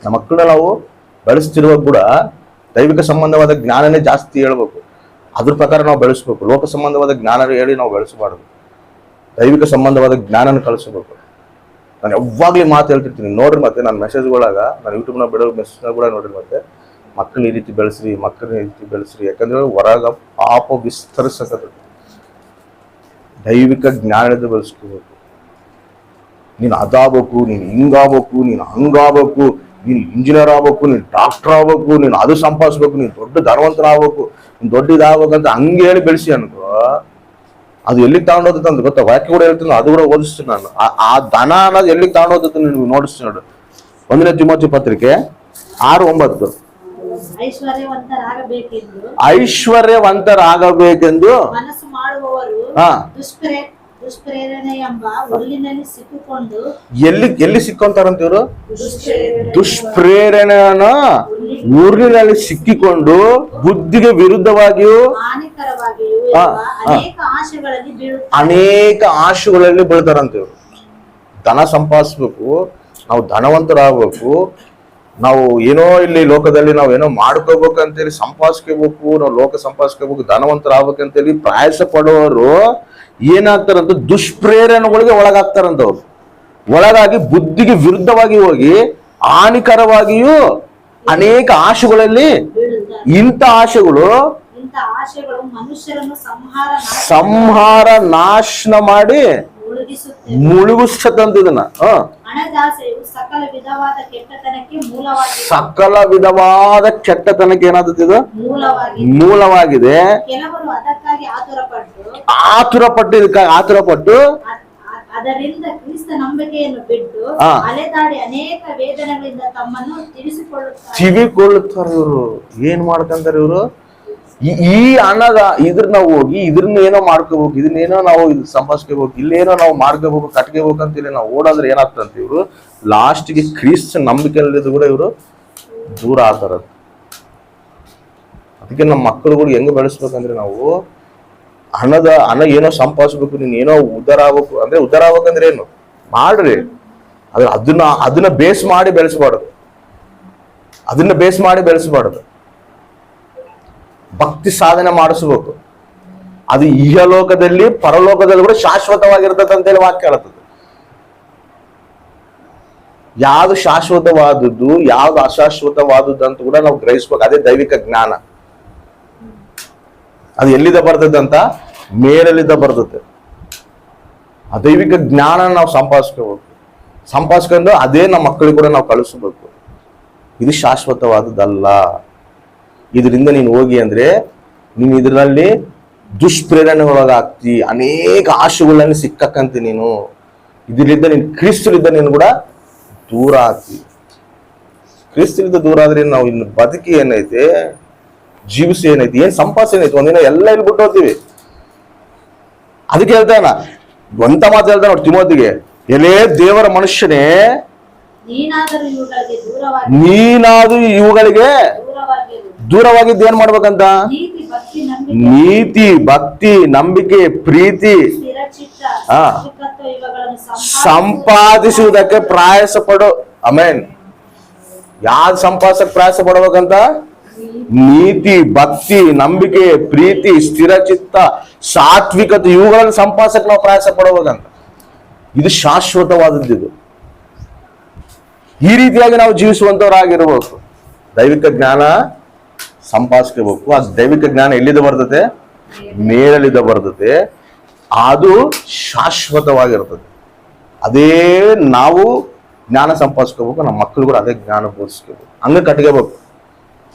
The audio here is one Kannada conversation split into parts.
ನಮ್ಮ ಮಕ್ಕಳನ್ನ ನಾವು ಬೆಳೆಸ್ತಿರುವಾಗ ಕೂಡ ದೈವಿಕ ಸಂಬಂಧವಾದ ಜ್ಞಾನನೇ ಜಾಸ್ತಿ ಹೇಳ್ಬೇಕು, ಅದ್ರ ಪ್ರಕಾರ ನಾವು ಬೆಳೆಸ್ಬೇಕು. ಲೋಕ ಸಂಬಂಧವಾದ ಜ್ಞಾನ ಹೇಳಿ ನಾವು ಬೆಳೆಸಬಾರ್ದು, ದೈವಿಕ ಸಂಬಂಧವಾದ ಜ್ಞಾನನ ಕಳಿಸ್ಬೇಕು. ನಾನು ಯಾವಾಗ್ಲೂ ಮಾತು ಹೇಳ್ತಿರ್ತೀನಿ ನೋಡ್ರಿ, ಮತ್ತೆ ನನ್ನ ಮೆಸೇಜ್ಗಳಾಗ ನಾನು ಯೂಟ್ಯೂಬ್ನ ಬಿಡೋ ಮೆಸೇಜ್ನ ಕೂಡ ನೋಡ್ರಿ, ಮತ್ತೆ ಮಕ್ಕಳನ್ನ ಈ ರೀತಿ ಬೆಳೆಸ್ರಿ, ಮಕ್ಕಳನ್ನ ಈ ರೀತಿ ಬೆಳೆಸ್ರಿ. ಯಾಕಂದ್ರೆ ಹೊರಗ ಪಾಪ ವಿಸ್ತರಿಸಕತ್ತ, ದೈವಿಕ ಜ್ಞಾನದ ಬೆಳೆಸ್ಕೋಬೇಕು. ನೀನು ಅದಾಗಬೇಕು, ನೀನು ಹಿಂಗಾಗಬೇಕು, ನೀನು ಹಂಗಾಗಬೇಕು, ನೀನು ಇಂಜಿನಿಯರ್ ಆಗ್ಬೇಕು, ನೀನು ಡಾಕ್ಟರ್ ಆಗ್ಬೇಕು, ನೀನು ಅದು ಸಂಪಾದಿಸ್ಬೇಕು, ನೀನು ದೊಡ್ಡ ಧನವಂತರ ಆಗ್ಬೇಕು, ನೀನು ದೊಡ್ಡ ಇದಾಗಬೇಕಂತ ಹಂಗೆ ಹೇಳಿ ಬೆಳೆಸಿ ಅನ್ಕೋ, ಅದು ಎಲ್ಲಿಗೆ ತಗೊಂಡೋಗುತ್ತೆ ಅಂತ ಗೊತ್ತಾ? ವಾಕ್ಯ ಕೂಡ ಹೇಳ್ತೀನಿ, ಅದು ಕೂಡ ಓದಿಸ್ತೀನಿ ನಾನು. ಆ ಧನ ಅನ್ನೋದು ಎಲ್ಲಿಗೆ ತಗೊಂಡೋಗುತ್ತೆ ನೀವು ನೋಡಿಸ್ತೀನಿ ನೋಡು. 1ನೇ ತಿಮೋಥಿ ಪತ್ರಿಕೆ 6:9. ಐಶ್ವರ್ಯವಂತರಾಗಬೇಕೆಂದು ಮನಸ್ಸು ಮಾಡುವವರು ದುಷ್ಪ್ರೇರಣೆ ಎಂಬ ಉರುಳಿನಲ್ಲಿ ಸಿಕ್ಕಿಕೊಂಡು. ಎಲ್ಲಿ ಸಿಕ್ಕೊಂತಾರಂತ ಇವರು? ದುಷ್ಪ್ರೇರಣೆಯನ್ನ ಉರುಳಿನಲ್ಲಿ ಸಿಕ್ಕಿಕೊಂಡು ಬುದ್ಧಿಗೆ ವಿರುದ್ಧವಾಗಿಯೂ ಅನೇಕ ಆಶೆಗಳಲ್ಲಿ ಬೀಳ್ತಾರಂತ ಇವರು. ಧನ ಸಂಪಾದಿಸ್ಬೇಕು, ನಾವು ಧನವಂತರಾಗಬೇಕು, ನಾವು ಏನೋ ಇಲ್ಲಿ ಲೋಕದಲ್ಲಿ ನಾವು ಏನೋ ಮಾಡ್ಕೋಬೇಕಂತೇಳಿ ಸಂಪಾದಿಸ್ಕೋಬೇಕು, ನಾವು ಲೋಕ ಸಂಪಾದಿಸ್ಕೋಬೇಕು, ಧನವಂತರಾಗಬೇಕಂತೇಳಿ ಪ್ರಯಾಸ ಪಡುವವರು ಏನಾಗ್ತಾರಂತ ದುಷ್ಪ್ರೇರಣೆಗಳಿಗೆ ಒಳಗಾಗ್ತಾರಂತವ್ರು. ಒಳಗಾಗಿ ಬುದ್ಧಿಗೆ ವಿರುದ್ಧವಾಗಿ ಹೋಗಿ ಹಾನಿಕರವಾಗಿಯೂ ಅನೇಕ ಆಶೆಗಳಲ್ಲಿ, ಇಂಥ ಆಶೆಗಳು ಮನುಷ್ಯರನ್ನು ಸಂಹಾರ ನಾಶನ ಮಾಡಿ ಮುಳುಗಿಸ್ತಂತ. ಇದನ್ನ ಸಕಲ ವಿಧವಾದ ಕೆಟ್ಟತನಕ್ಕೆ ಏನಾಗುತ್ತೆ? ಇದು ಮೂಲವಾಗಿದೆ. ಆತುರಪಟ್ಟು ಅದರಿಂದ ಕ್ರಿಸ್ತ ನಂಬಿಕೆಯನ್ನು ಬಿಟ್ಟು ಅಲೆದಾಡಿ ಅನೇಕ ವೇದನೆಗಳಿಂದ ತಮ್ಮನ್ನು ತಿವಿಕೊಳ್ಳುತ್ತಾರೆ. ಇವರು ಏನ್ ಮಾಡ್ಕೊಂತಾರೆ? ಇವರು ಈ ಹಣದ ಇದ್ರನ್ನ ಹೋಗಿ ಇದ್ರನ್ನ ಏನೋ ಮಾಡ್ಕೋಬೇಕು, ಇದನ್ನೇನೋ ನಾವು ಇದು ಸಂಪಾದಿಸ್ಕೋಬೇಕು, ಇಲ್ಲೇನೋ ನಾವು ಮಾಡ್ಕೋಬೇಕು, ಕಟ್ಕೋಬೇಕು ಅಂತೇಳಿ ನಾವು ಓಡೋದ್ರೆ ಏನಾಗ್ತಂತ ಇವರು ಲಾಸ್ಟ್ಗೆ ಕ್ರಿಸ್ತ ನಂಬಿಕೆಯಲ್ಲಿದ್ದು ಕೂಡ ಇವರು ದೂರ ಆಗ್ತಾರ. ಅದಕ್ಕೆ ನಮ್ಮ ಮಕ್ಕಳುಗಳು ಹೆಂಗ್ ಬೆಳೆಸ್ಬೇಕಂದ್ರೆ ನಾವು ಹಣ ಏನೋ ಸಂಪಾದಿಸ್ಬೇಕು, ನೀನ್ ಏನೋ ಉದ್ಧಾರ ಆಗ್ಬೇಕು ಅಂದ್ರೆ, ಉದ್ಧಾರ ಆಗ್ಬೇಕಂದ್ರೆ ಏನು ಮಾಡ್ರಿ, ಆದ್ರೆ ಅದನ್ನ ಬೇಸ್ ಮಾಡಿ ಬೆಳೆಸಬಾರ್ದು, ಭಕ್ತಿ ಸಾಧನೆ ಮಾಡಿಸ್ಬೇಕು. ಅದು ಇಹಲೋಕದಲ್ಲಿ ಪರಲೋಕದಲ್ಲಿ ಕೂಡ ಶಾಶ್ವತವಾಗಿರ್ತದೆ ಅಂತೇಳಿ ವಾಕ್ಯ ಹೇಳುತ್ತದೆ. ಯಾವ್ದು ಶಾಶ್ವತವಾದದ್ದು ಯಾವ್ದು ಅಶಾಶ್ವತವಾದದ್ದು ಅಂತ ಕೂಡ ನಾವು ಗ್ರಹಿಸ್ಬೇಕು. ಅದೇ ದೈವಿಕ ಜ್ಞಾನ. ಅದು ಎಲ್ಲಿಂದ ಬರ್ತದೆ ಅಂತ? ಮೇಲಲ್ಲಿದ್ದ ಬರ್ತದೆ. ಆ ದೈವಿಕ ಜ್ಞಾನ ನಾವು ಸಂಪಾದಿಸ್ಕೊಂಡು ಅದೇ ನಮ್ಮ ಮಕ್ಕಳಿಗೆ ಕೂಡ ನಾವು ಕಳಿಸ್ಬೇಕು. ಇದು ಶಾಶ್ವತವಾದದ್ದಲ್ಲ. ಇದರಿಂದ ನೀನು ಹೋಗಿ ಅಂದ್ರೆ ನೀನು ಇದರಲ್ಲಿ ದುಷ್ಪ್ರೇರಣೆಗೊಳಗಾಗ್ತಿ, ಅನೇಕ ಆಶೆಗಳನ್ನು ಸಿಕ್ಕಕ್ಕಂತ ನೀನು ಇದರಿಂದ ನೀನು ಕ್ರಿಸ್ತರಿಂದ ನೀನು ಕೂಡ ದೂರ ಆಗ್ತಿ. ಕ್ರಿಸ್ತರಿಂದ ದೂರ ಆದ್ರೆ ನಾವು ಇನ್ನು ಬದುಕಿ ಏನೈತೆ, ಜೀವಿಸಿ ಏನೈತಿ, ಏನ್ ಸಂಪಾದನೆ ಏನೈತಿ, ಒಂದಿನ ಎಲ್ಲ ಇಲ್ಲಿ ಬಿಟ್ಟು ಹೋಗ್ತೀವಿ. ಅದಕ್ಕೆ ಹೇಳ್ತಾನ ಒಂತ ಮಾತು ಹೇಳ್ತಾನ ನೋಡಿ ತಿಮೋತಿಗೆ, ಎಲೇ ದೇವರ ಮನುಷ್ಯನೇ, ನೀನಾದ್ರೂ ಇವುಗಳಿಗೆ ದೂರವಾಗಿದ್ದು ಏನ್ ಮಾಡ್ಬೇಕಂತ? ನೀತಿ, ಭಕ್ತಿ, ನಂಬಿಕೆ, ಪ್ರೀತಿ ಸಂಪಾದಿಸುವುದಕ್ಕೆ ಪ್ರಯಾಸ ಪಡು. ಆಮೇನ್. ಯಾವ್ದು ಸಂಪಾದಿಸಕ್ ಪ್ರಯಾಸ ಪಡ್ಬೇಕಂತ? ನೀತಿ, ಭಕ್ತಿ, ನಂಬಿಕೆ, ಪ್ರೀತಿ, ಸ್ಥಿರಚಿತ್ತ, ಸಾತ್ವಿಕತೆ, ಇವುಗಳನ್ನು ಸಂಪಾದಿಸಕ್ ನಾವು ಪ್ರಯಾಸ ಪಡ್ಬೇಕಂತ. ಇದು ಶಾಶ್ವತವಾದದ್ದು. ಇದು ಈ ರೀತಿಯಾಗಿ ನಾವು ಜೀವಿಸುವಂತವರಾಗಿರ್ಬೇಕು. ದೈವಿಕ ಜ್ಞಾನ ಸಂಪಾದಿಸ್ಕೋಬೇಕು. ಆ ದೈವಿಕ ಜ್ಞಾನ ಎಲ್ಲಿಂದ ಬರ್ತದೆ? ಮೇಲಿಂದ ಬರ್ತದೆ. ಅದು ಶಾಶ್ವತವಾಗಿರ್ತದೆ. ಅದೇ ನಾವು ಜ್ಞಾನ ಸಂಪಾದಿಸ್ಕೋಬೇಕು, ನಮ್ಮ ಮಕ್ಕಳು ಕೂಡ ಅದೇ ಜ್ಞಾನ ಬೋಧಿಸ್ಕೋಬೇಕು. ಹಂಗೆ ಕಟ್ಕೋಬೇಕು.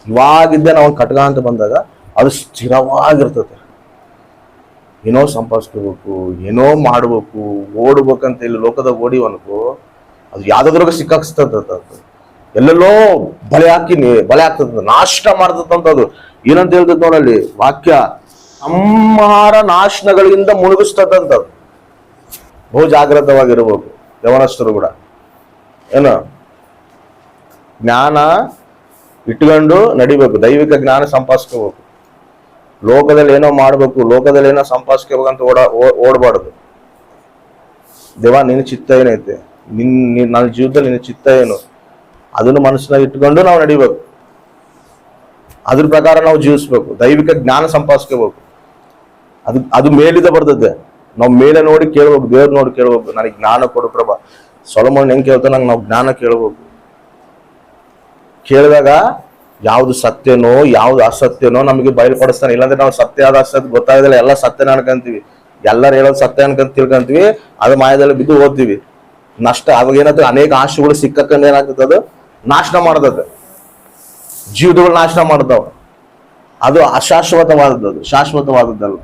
ಇವಾಗಿದ್ದ ನಾವು ಕಟ್ಗ ಅಂತ ಬಂದಾಗ ಅದು ಸ್ಥಿರವಾಗಿರ್ತದೆ. ಏನೋ ಸಂಪಾದಿಸ್ಕೋಬೇಕು, ಏನೋ ಮಾಡ್ಬೇಕು, ಓಡ್ಬೇಕಂತ ಇಲ್ಲಿ ಲೋಕದಾಗ ಓಡಿವನ್ಕು ಅದು ಯಾವ್ದಾದ್ರಾಗ ಸಿಕ್ಕಾಕ್ಸ್ತದ, ಎಲ್ಲೆಲ್ಲೋ ಬಲೆ ಆಗ್ತದ, ನಾಶ ಮಾಡ್ತದಂತದು. ಏನಂತ ಹೇಳ್ತದ ನೋಡಲ್ಲಿ ವಾಕ್ಯ, ಸಂಹಾರ ನಾಶನಗಳಿಂದ ಮುಳುಗಿಸ್ತದಂತದ್ದು. ಬಹು ಜಾಗ್ರತವಾಗಿರ್ಬೇಕು ಯವನಸ್ಥರು ಕೂಡ. ಏನು ಜ್ಞಾನ ಇಟ್ಕೊಂಡು ನಡಿಬೇಕು, ದೈವಿಕ ಜ್ಞಾನ ಸಂಪಾದಿಸ್ಕೋಬೇಕು. ಲೋಕದಲ್ಲಿ ಏನೋ ಮಾಡ್ಬೇಕು, ಲೋಕದಲ್ಲಿ ಏನೋ ಸಂಪಾದಿಸ್ಕೋಬೇಕಂತ ಓಡಬಾರ್ದು. ದೇವ ನಿನ್ನ ಚಿತ್ತ ಏನೈತೆ, ನನ್ನ ಜೀವನದಲ್ಲಿ ನಿನ್ನ ಚಿತ್ತ ಏನು, ಅದನ್ನು ಮನಸ್ಸಿನಾಗ ಇಟ್ಕೊಂಡು ನಾವು ನಡಿಬೇಕು. ಅದ್ರ ಪ್ರಕಾರ ನಾವು ಜೀವಿಸ್ಬೇಕು. ದೈವಿಕ ಜ್ಞಾನ ಸಂಪಾದಿಸ್ಕೋಬೇಕು. ಅದು ಮೇಲಿಂದ ಬರ್ತದೆ. ನಾವು ಮೇಲೆ ನೋಡಿ ಕೇಳ್ಬೇಕು, ದೇವ್ರ ನೋಡಿ ಕೇಳ್ಬೇಕು, ನನಗೆ ಜ್ಞಾನ ಕೊಡು ಪ್ರಭಾ. ಸೊಲೊಮೋನ್ ಹೆಂಗ್ ಕೇಳ್ತಾನೆ ನಂಗೆ ನಾವು ಜ್ಞಾನ ಕೇಳ್ಬೇಕು. ಕೇಳಿದಾಗ ಯಾವ್ದು ಸತ್ಯನೋ ಯಾವ್ದು ಅಸತ್ಯನೋ ನಮಗೆ ಬಯಲ್ಪಡಿಸ್ತಾನೆ. ಇಲ್ಲಾಂದ್ರೆ ನಾವು ಸತ್ಯ ಆದ ಅಸತ್ಯ ಗೊತ್ತಾಗದಿಲ್ಲ, ಎಲ್ಲ ಸತ್ಯನ ಅನ್ಕೊಂತೀವಿ, ಎಲ್ಲರೂ ಹೇಳೋದು ಸತ್ಯ ಅನ್ಕೊಂತ ತಿಳ್ಕೊಂತೀವಿ, ಅದು ಮಾಯದಲ್ಲಿ ಬಿದ್ದು ಓದ್ತೀವಿ. ನಷ್ಟ ಅವಾಗ ಏನಾಗ್ತದೆ, ಅನೇಕ ಆಶೆಗಳು ಸಿಕ್ಕಂದ ಏನಾಗ್ತದೆ, ಅದು ನಾಶನ ಮಾಡ್ತದೆ, ಜೀವಗಳು ನಾಶನ ಮಾಡ್ತಾವ. ಅದು ಅಶಾಶ್ವತವಾದದ್ದು, ಅದು ಶಾಶ್ವತವಾದದ್ದಲ್ಲ.